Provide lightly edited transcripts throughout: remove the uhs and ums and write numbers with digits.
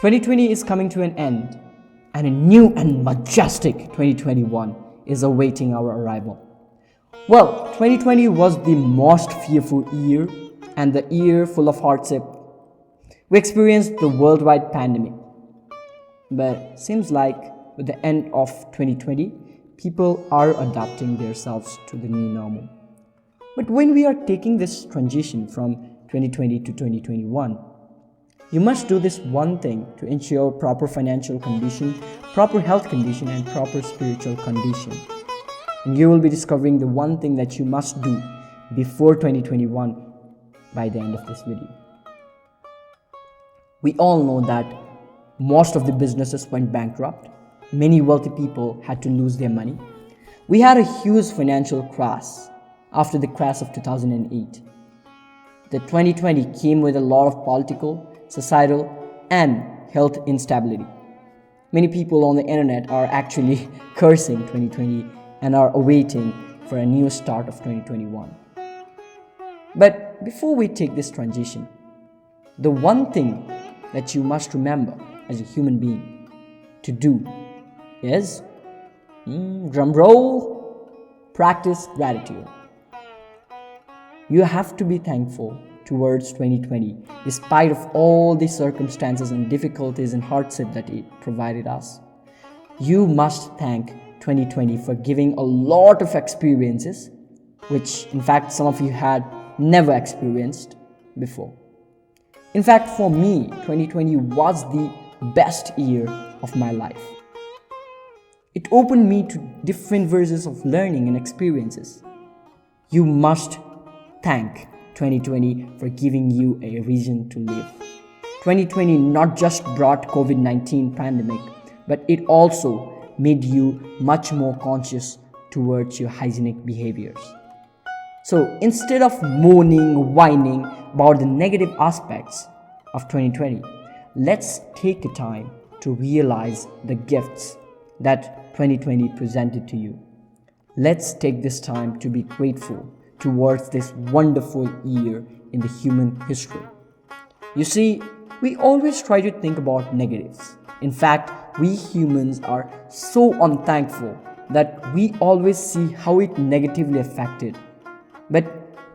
2020 is coming to an end, and a new and majestic 2021 is awaiting our arrival. Well, 2020 was the most fearful year and the year full of hardship. We experienced the worldwide pandemic. But seems like with the end of 2020, people are adapting themselves to the new normal. But when we are taking this transition from 2020 to 2021, you must do this one thing to ensure proper financial condition, proper health condition, and proper spiritual condition. And you will be discovering the one thing that you must do before 2021 by the end of this video. We all know that most of the businesses went bankrupt. Many wealthy people had to lose their money. We had a huge financial crash after the crash of 2008. The 2020 came with a lot of political, societal, and health instability. Many people on the internet are actually cursing 2020 and are awaiting for a new start of 2021. But before we take this transition, the one thing that you must remember as a human being to do is, drum roll, practice gratitude. You have to be thankful towards 2020 despite of all the circumstances and difficulties and hardship that it provided us. You must thank 2020 for giving a lot of experiences which in fact some of you had never experienced before. In fact, for me, 2020 was the best year of my life. It opened me to different versions of learning and experiences. You must thank 2020 for giving you a reason to live. 2020 not just brought COVID-19 pandemic, but it also made you much more conscious towards your hygienic behaviors. So instead of moaning, whining about the negative aspects of 2020, let's take a time to realize the gifts that 2020 presented to you. Let's take this time to be grateful towards this wonderful year in the human history. You see, we always try to think about negatives. In fact, we humans are so unthankful that we always see how it negatively affected. But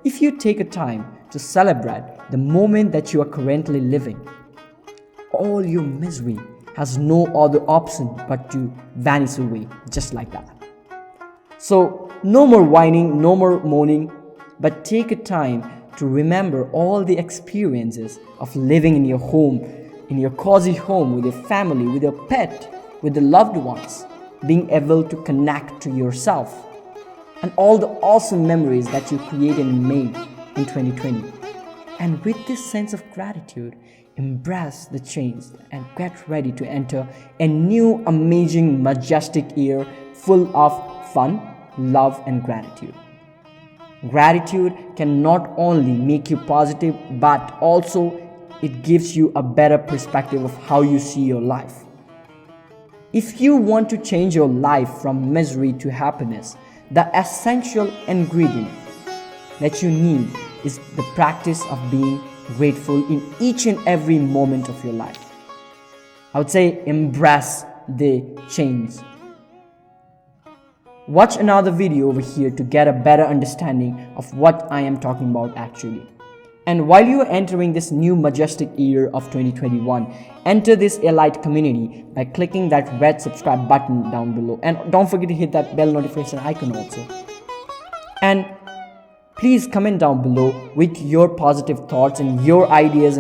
if you take a time to celebrate the moment that you are currently living, all your misery has no other option but to vanish away just like that. So no more whining, no more moaning, but take a time to remember all the experiences of living in your home, in your cozy home with your family, with your pet, with the loved ones, being able to connect to yourself, and all the awesome memories that you created and made in 2020. And with this sense of gratitude, embrace the change and get ready to enter a new, amazing, majestic year full of fun, love, and gratitude. Gratitude can not only make you positive, but also it gives you a better perspective of how you see your life. If you want to change your life from misery to happiness, the essential ingredient that you need is the practice of being grateful in each and every moment of your life. I would say embrace the change. Watch another video over here to get a better understanding of what I am talking about actually. And while you are entering this new majestic year of 2021, enter this elite community by clicking that red subscribe button down below. And don't forget to hit that bell notification icon also. And please comment down below with your positive thoughts and your ideas,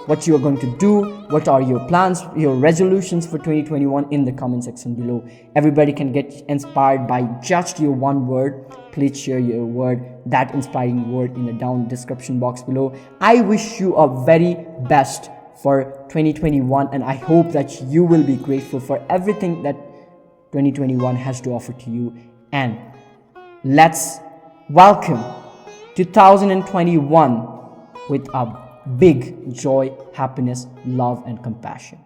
what you are going to do, what are your plans, your resolutions for 2021 in the comment section below. Everybody can get inspired by just your one word. Please share your word, that inspiring word, in the down description box below. I wish you a very best for 2021, and I hope that you will be grateful for everything that 2021 has to offer to you. And let's welcome 2021 with a big joy, happiness, love, and compassion.